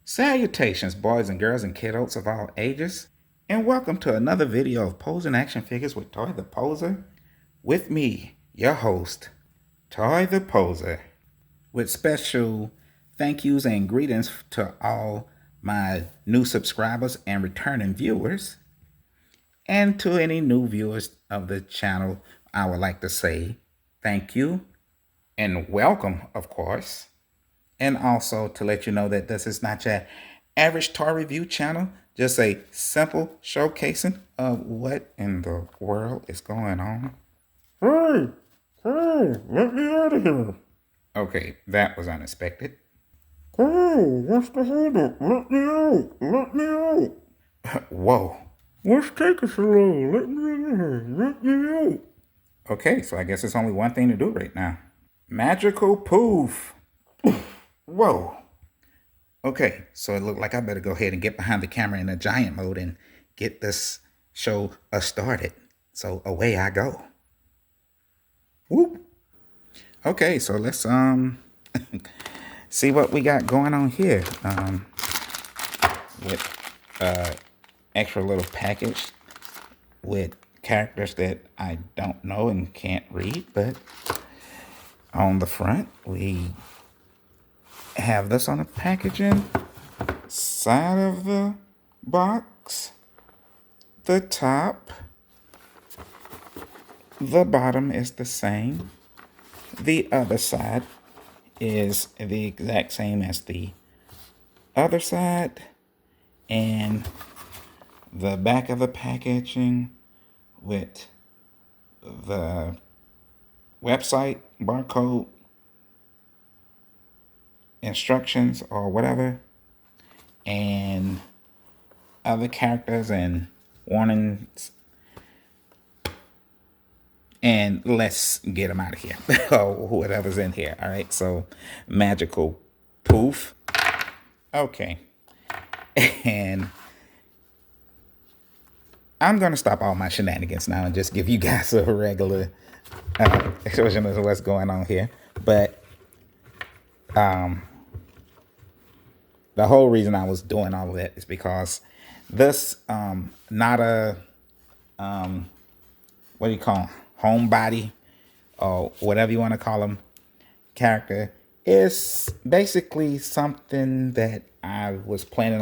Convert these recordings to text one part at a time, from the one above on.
Salutations, boys and girls and kiddos of all ages, and welcome to another video of posing action figures with Toy the Poser. With me, your host, Toy the Poser, with special thank yous and greetings to all my new subscribers and returning viewers. And to any new viewers of the channel, I would like to say thank you and welcome, of course. And also to let you know that this is not your average toy review channel, just a simple showcasing of what in the world is going on. Hey, let me out of here. Okay, that was unexpected. Hey, what's the hold up? Let me out. Whoa. What's taking so long? Let me in here. Let me out. Okay, so I guess it's only one thing to do right now. Magical poof. Whoa. Okay, so it looked like I better go ahead and get behind the camera in a giant mode and get this show started. So away I go. Whoop. Okay, so let's see what we got going on here. With extra little package with characters that I don't know and can't read, but on the front we have this on the packaging side of the box, the top, the bottom is the same, the other side is the exact same as the other side, and the back of the packaging with the website barcode instructions or whatever, and other characters and warnings, and let's get them out of here. Or whatever's in here. All right, so magical poof. Okay, and I'm gonna stop all my shenanigans now and just give you guys a regular expression of what's going on here. But the whole reason I was doing all of that is because this Nottaa what do you call them? Homebody, or whatever you want to call them, character is basically something that I was planning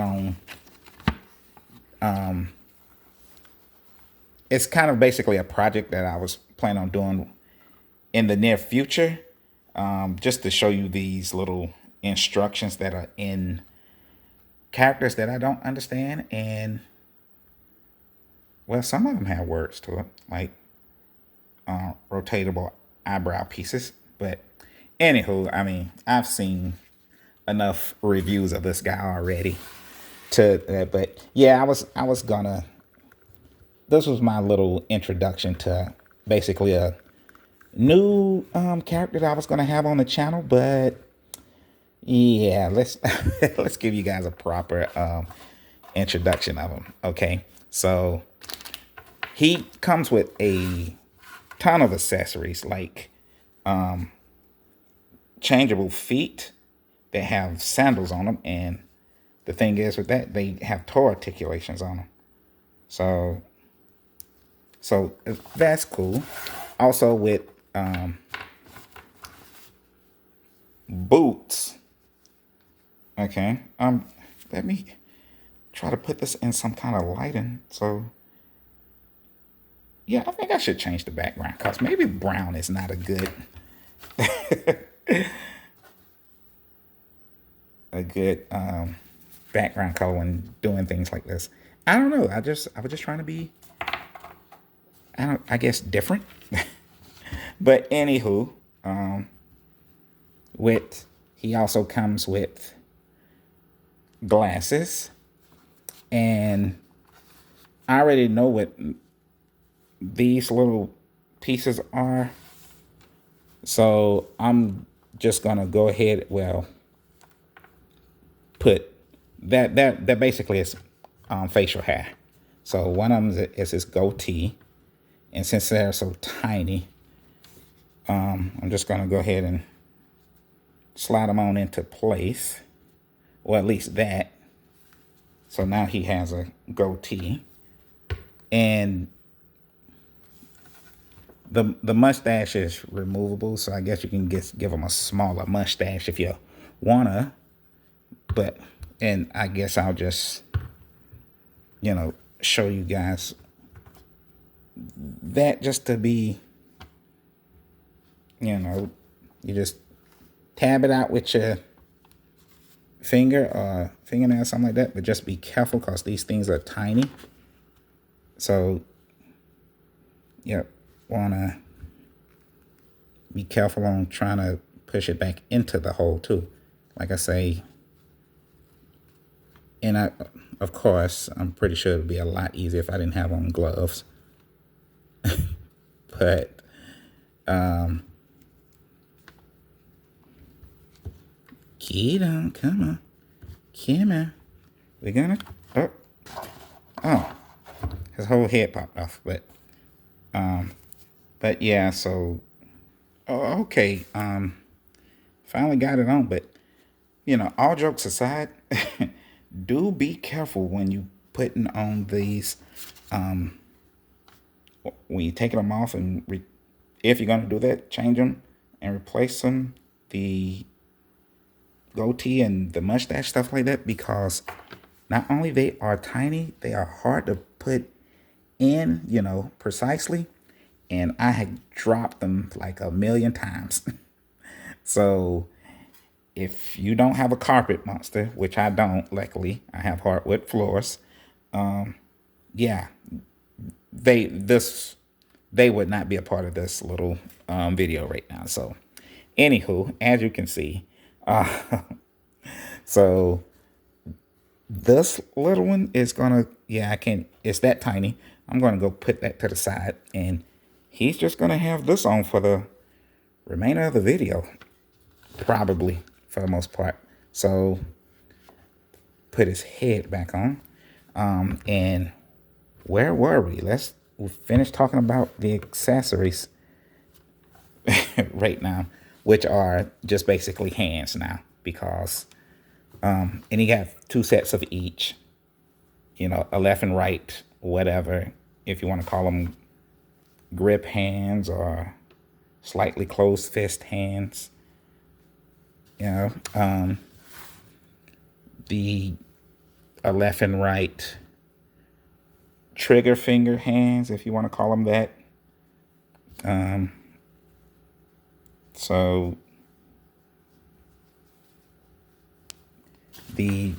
on. It's kind of basically a project that I was planning on doing in the near future, just to show you these little instructions that are in characters that I don't understand. And well, some of them have words to it, like rotatable eyebrow pieces. But anywho, I mean, I've seen enough reviews of this guy already to but yeah, I was gonna, this was my little introduction to basically a new character that I was gonna have on the channel. But yeah, let's let's give you guys a proper introduction of him. Okay, so he comes with a ton of accessories, like changeable feet that have sandals on them, and the thing is with that, they have toe articulations on them. So that's cool. Also with boots. Okay, let me try to put this in some kind of lighting. So yeah, I think I should change the background because maybe brown is not a good a good background color when doing things like this. I don't know. I was just trying to be, I guess, different. But anywho, he also comes with glasses, and I already know what these little pieces are, so I'm just gonna go ahead, well, put that basically is facial hair. So one of them is his goatee, and since they're so tiny, I'm just gonna go ahead and slide them on into place or at least that. So now he has a goatee, and the mustache is removable. So I guess you can give him a smaller mustache if you wanna. But and I guess I'll just show you guys that just to be you just tab it out with your finger or fingernail, something like that, but just be careful because these things are tiny. So want to be careful on trying to push it back into the hole too, like I say. And of course, I'm pretty sure it'd be a lot easier if I didn't have on gloves. But get on, come on, we're gonna oh, his whole head popped off. But yeah, so okay, finally got it on. But all jokes aside, do be careful when you putting on these when you taking them off, and if you're going to do that, change them and replace them, the goatee and the mustache, stuff like that, because not only they are tiny, they are hard to put in, precisely, and I had dropped them like a million times. So if you don't have a carpet monster, which I don't, luckily I have hardwood floors, yeah, they would not be a part of this little video right now. So anywho, as you can see, so this little one is gonna, it's that tiny. I'm gonna go put that to the side, and he's just gonna have this on for the remainder of the video, probably, for the most part. So put his head back on, and where were we? We finished talking about the accessories right now, which are just basically hands now, because and he got 2 sets of each, a left and right, whatever, if you want to call them grip hands or slightly closed fist hands. The left and right trigger finger hands, if you want to call them that. So the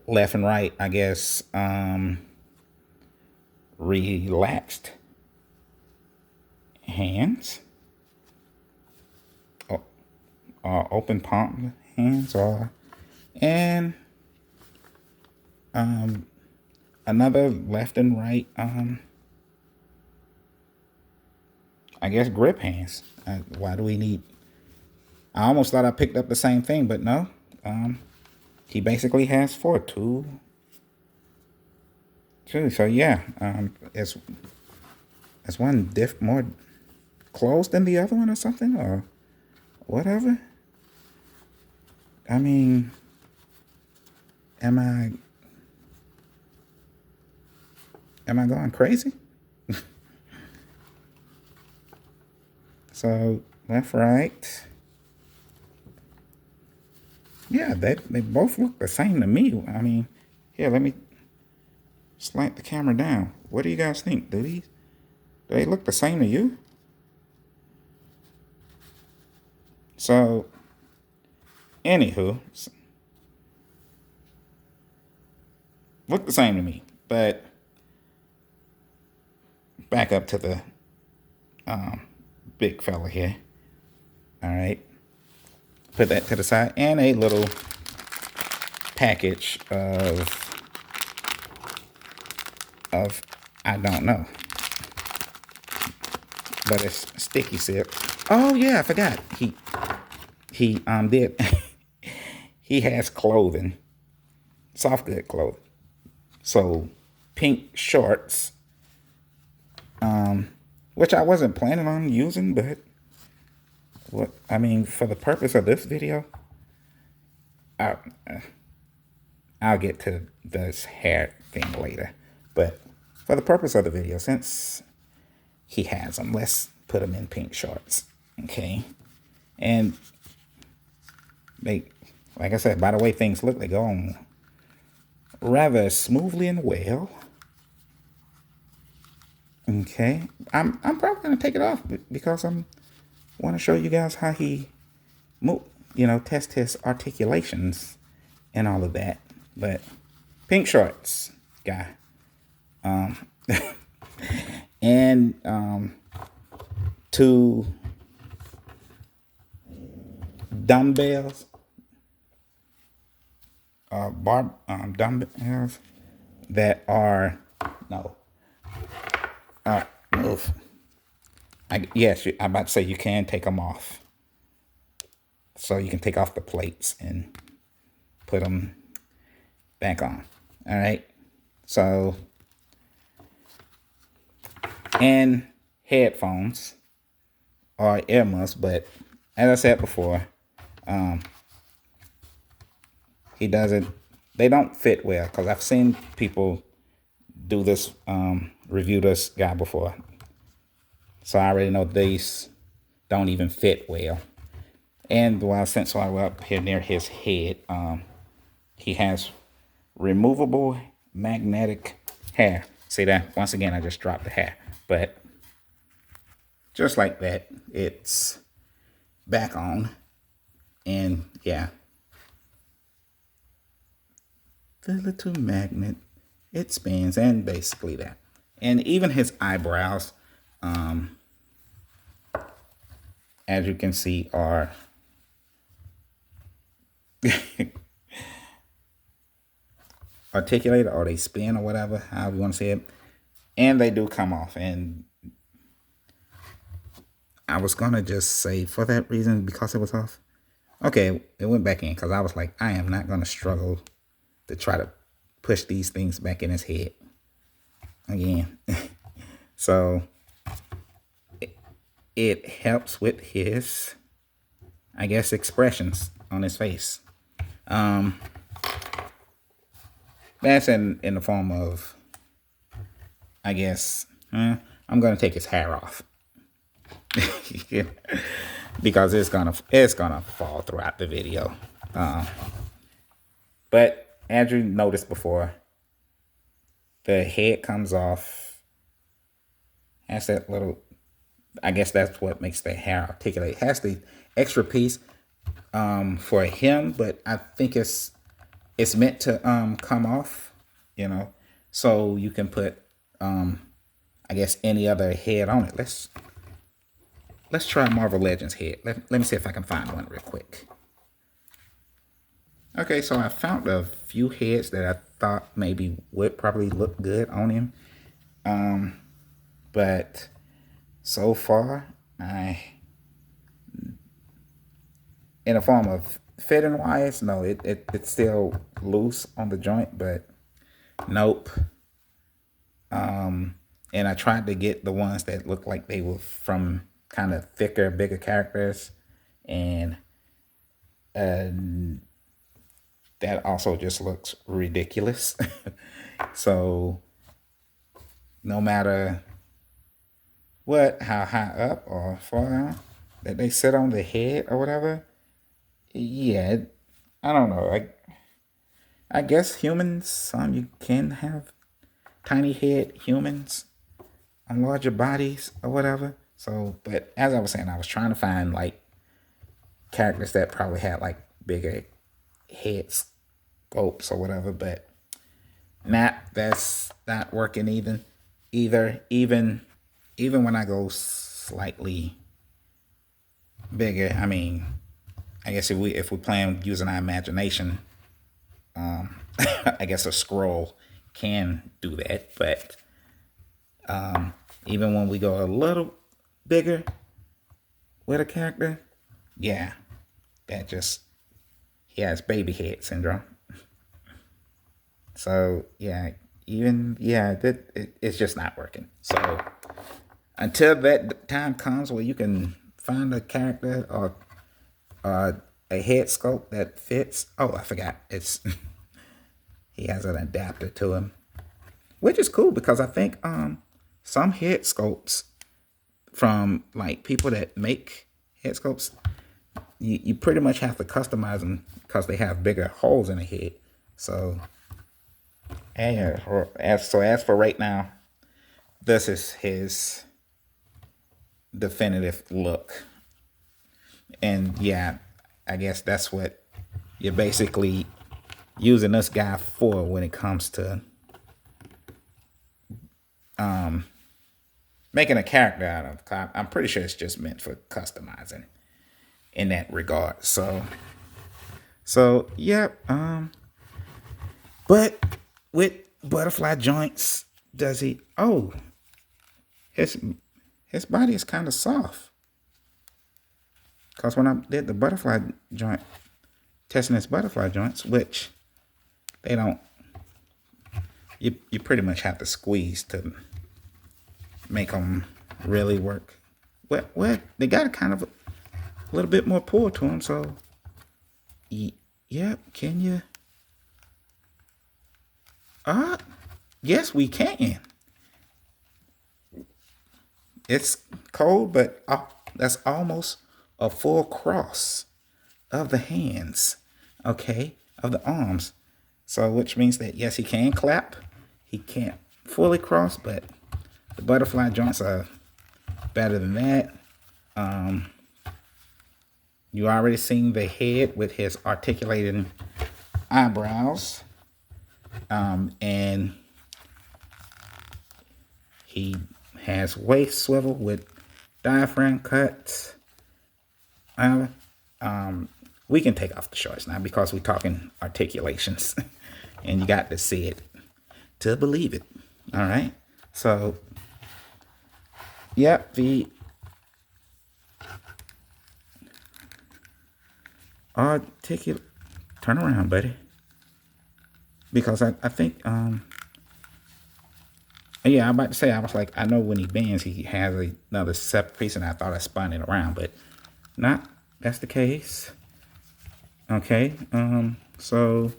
left and right, I guess, relaxed hands, or open palm hands, and another left and right, I guess, grip hands. Why do we need? I almost thought I picked up the same thing, but no. He basically has 4, 2. So yeah, is one more closed than the other one or something, or whatever? I mean, am I going crazy? So left, right. Yeah, they both look the same to me. I mean, here, let me slant the camera down. What do you guys think? Do they look the same to you? So, anywho, look the same to me. But back up to the big fella here. All right. Put that to the side, and a little package of I don't know, but it's sticky silk. Oh yeah, I forgot. He did. He has clothing, soft good clothing. So pink shorts, which I wasn't planning on using, but for the purpose of this video, I'll get to this hair thing later. But for the purpose of the video, since he has them, let's put him in pink shorts. Okay. And they, like I said, by the way things look, they go on rather smoothly and well. Okay. I'm probably going to take it off because I want to show you guys how he test his articulations and all of that. But pink shorts guy. And 2 dumbbells, dumbbells that are move. Yes, I'm about to say you can take them off, so you can take off the plates and put them back on. All right, so. And headphones or earmuffs, but as I said before, he doesn't. They don't fit well because I've seen people do this, review this guy before, so I already know these don't even fit well. And since I was up here near his head, he has removable magnetic hair. See that? Once again, I just dropped the hair. But just like that, it's back on. And yeah, the little magnet, it spins, and basically that. And even his eyebrows, as you can see, are articulated, or they spin, or whatever, however you want to say it. And they do come off. And I was going to just say for that reason, because it was off. Okay, it went back in because I was like, I am not going to struggle to try to push these things back in his head again. So it helps with his, I guess, expressions on his face. That's in the form of, I guess, I'm going to take his hair off. Because it's gonna fall throughout the video. But as you noticed before, the head comes off. Has that little, I guess that's what makes the hair articulate. It has the extra piece for him, but I think it's meant to come off, so you can put I guess any other head on it. Let's try Marvel Legends head. Let me see if I can find one real quick. Okay, so I found a few heads that I thought maybe would probably look good on him. But so far, in the form of fitting wise, no, it's still loose on the joint, but nope. And I tried to get the ones that looked like they were from kind of thicker, bigger characters, and that also just looks ridiculous. So no matter how high up or far down that they sit on the head or whatever, yeah, I don't know. I guess humans, you can have tiny head humans on larger bodies or whatever. So, but as I was saying, I was trying to find like characters that probably had like bigger head scopes or whatever, but that's not working either. Even when I go slightly bigger, I mean, I guess if we plan using our imagination, I guess a scroll can do that, but even when we go a little bigger with a character, yeah, that just, he has baby head syndrome. So yeah, it's just not working. So until that time comes where you can find a character or a a head sculpt that fits. Oh, I forgot. It's he has an adapter to him, which is cool because I think some head sculpts from like people that make head sculpts, you pretty much have to customize them because they have bigger holes in the head. So, and as for right now, this is his definitive look. And yeah, I guess that's what you're basically using this guy for when it comes to making a character out of. I'm pretty sure it's just meant for customizing in that regard. So yeah. But with butterfly joints, does he? Oh, his body is kind of soft. Cause when I did the butterfly joint, testing his butterfly joints, which they don't, you pretty much have to squeeze to make them really work. Well, they got a kind of a little bit more pull to them. So, yeah, can you? Yes, we can. It's cold, but that's almost a full cross of the hands, okay, of the arms. So, which means that yes, he can clap. He can't fully cross, but the butterfly joints are better than that. You already seen the head with his articulating eyebrows. And he has waist swivel with diaphragm cuts. We can take off the shorts now because we're talking articulations. And you got to see it to believe it. All right. So, yep, the articulate. Turn around, buddy. Because I think, yeah, I'm about to say, I was like, I know when he bends, he has another separate piece, and I thought I spun it around, but not. That's the case. Okay. So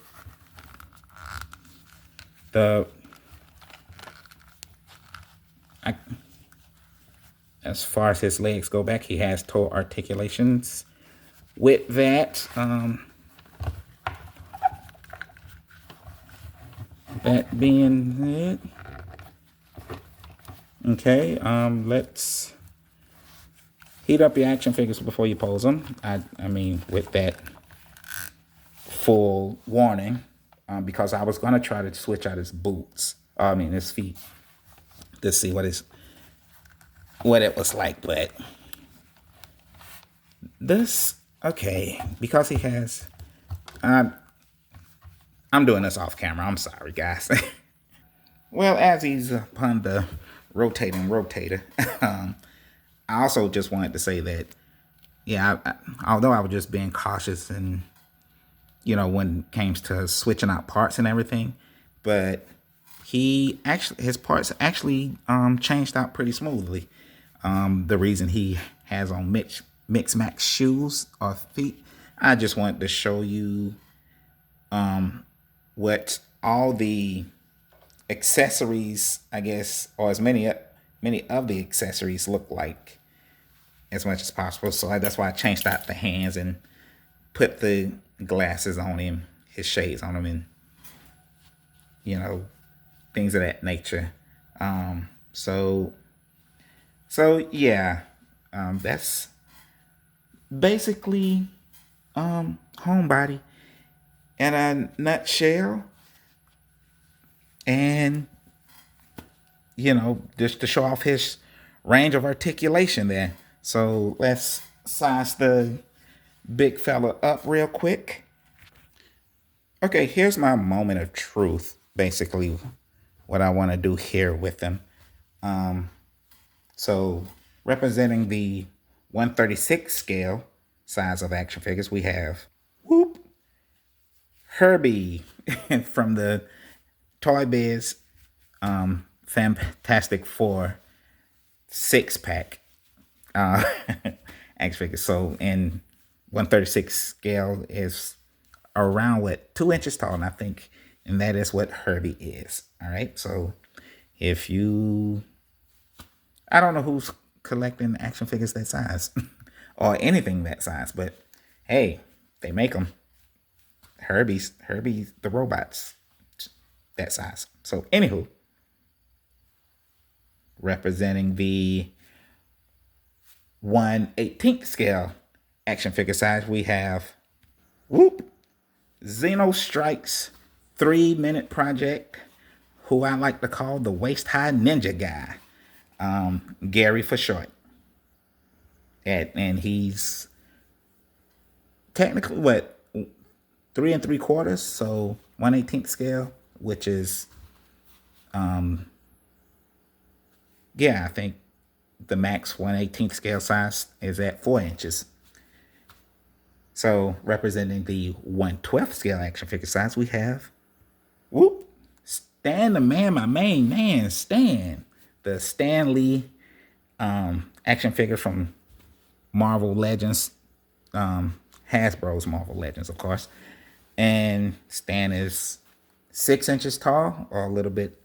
as far as his legs go back, he has toe articulations. With that, that being it, okay, let's heat up your action figures before you pose them. I mean, with that full warning, because I was gonna try to switch out his boots. His feet, to see what it was like, but this, okay, because he has. I'm doing this off camera. I'm sorry, guys. Well, as he's upon the rotating rotator, I also just wanted to say that, yeah, although I was just being cautious and, when it came to switching out parts and everything, but his parts actually changed out pretty smoothly. The reason he has on mix max shoes or feet, I just wanted to show you what all the accessories, I guess, or as many of the accessories look like as much as possible. So that's why I changed out the hands and put the glasses on him, his shades on him, and things of that nature. So yeah, that's basically Homebody in a nutshell. And just to show off his range of articulation there. So let's size the big fella up real quick. Okay, here's my moment of truth, basically what I want to do here with them. So representing the 136 scale size of action figures, we have Herbie from the Toy Biz Fantastic Four 6-pack action figures. So in 136 scale is around what, 2 inches tall, and I think, and that is what Herbie is. All right, so if you, I don't know who's collecting action figures that size or anything that size, but hey, they make them. Herbie's the robots that size. So anywho, representing the 1/18 scale action figure size, we have whoop Xeno Strikes 3-minute project, who I like to call the waist high ninja guy, Gary for short. And he's technically what, 3 3/4, so 1/18 scale, which is yeah, I think the max 1/18 scale size is at 4 inches. So representing the 1/12 scale action figure size, we have whoop Stan the man, my main man, Stan, the Stan Lee action figure from Marvel Legends, Hasbro's Marvel Legends, of course. And Stan is 6 inches tall, or a little bit,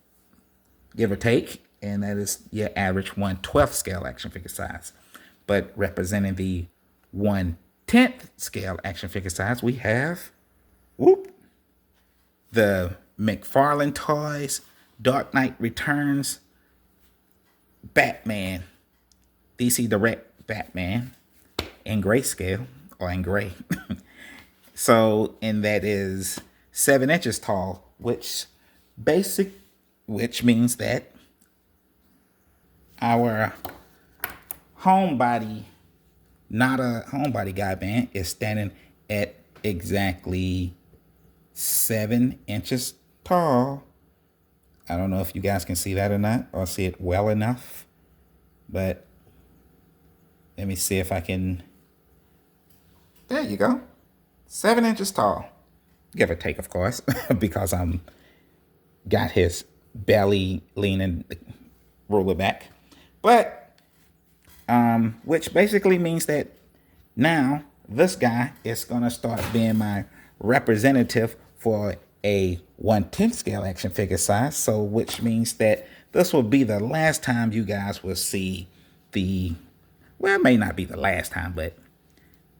give or take, and that is your average 1/12 scale action figure size. But representing the 1/10 scale action figure size, we have whoop the McFarlane Toys Dark Knight Returns Batman, DC Direct Batman in grayscale, or in gray. So, and that is 7 inches tall, which means that our homebody, Nottaa Homebody Guy band, is standing at exactly 7 inches tall. I don't know if you guys can see that or not, or see it well enough, but let me see if I can. There you go. 7 inches tall, give or take, of course, because I'm got his belly leaning ruler back. But which basically means that now this guy is gonna start being my representative for a 1/10 scale action figure size. So which means that this will be the last time you guys will see the, well, it may not be the last time, but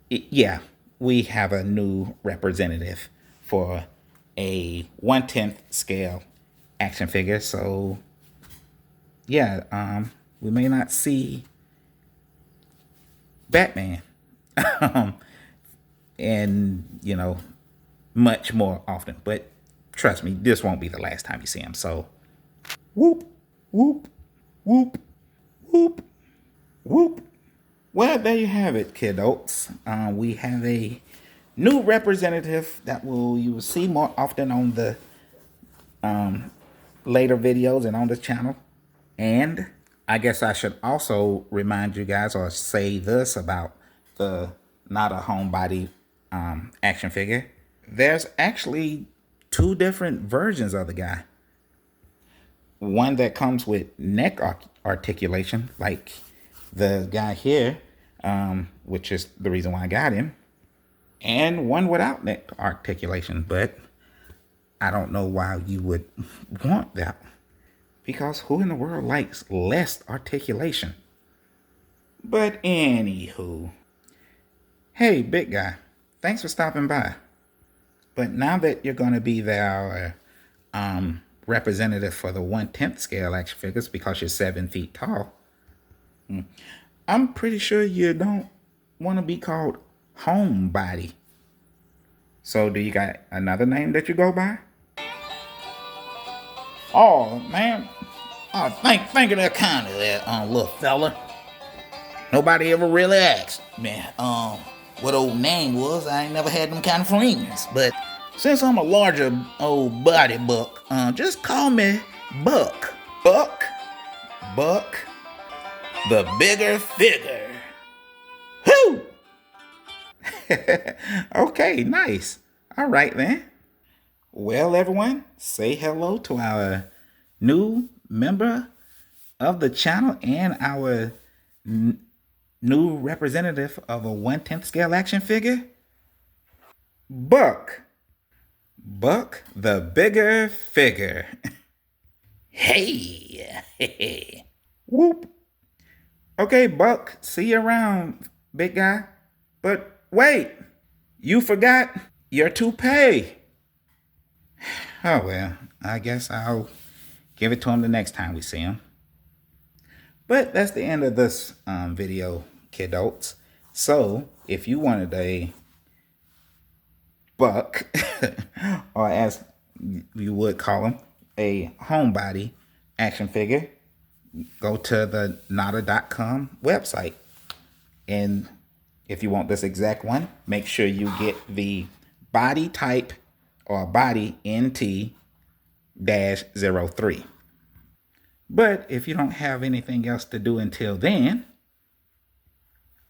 yeah, we have a new representative for a 1/10 scale action figure. So yeah, we may not see Batman and, you know, much more often, but trust me, this won't be the last time you see him. So whoop whoop whoop whoop whoop. Well, there you have it, kiddos. We have a new representative that you will see more often on the later videos and on the channel. And I guess I should also remind you guys, or say this about the Nottaa Homebody action figure. There's actually 2 different versions of the guy. One that comes with neck articulation, like the guy here, which is the reason why I got him, and one without neck articulation. But I don't know why you would want that, because who in the world likes less articulation? But anywho, hey, big guy, thanks for stopping by. But now that you're going to be our representative for the 1/10 scale action figures, because you're 7 feet tall, I'm pretty sure you don't want to be called Homebody. So do you got another name that you go by? Oh, man. Oh, thank you that kind of that, little fella. Nobody ever really asked me, what old name was. I ain't never had them kind of friends. But since I'm a larger old body buck, just call me Buck. Buck. The bigger figure. Whoo! Okay, nice. All right, then. Well, everyone, say hello to our new member of the channel and our new representative of a 1/10 scale action figure? Buck. Buck the bigger figure. Hey. Whoop. Okay, Buck, see you around, big guy. But wait, you forgot your toupee. Oh, well, I guess I'll give it to him the next time we see him. But that's the end of this video, kiddos. So, if you wanted a Buck, or as you would call him, a homebody action figure, go to the Nottaa.com website. And if you want this exact one, make sure you get the body type or body NT-03. But if you don't have anything else to do until then,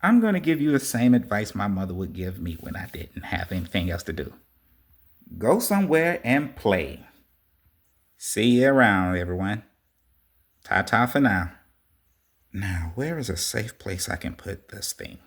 I'm going to give you the same advice my mother would give me when I didn't have anything else to do. Go somewhere and play. See you around, everyone. Ta-ta for now. Now, where is a safe place I can put this thing?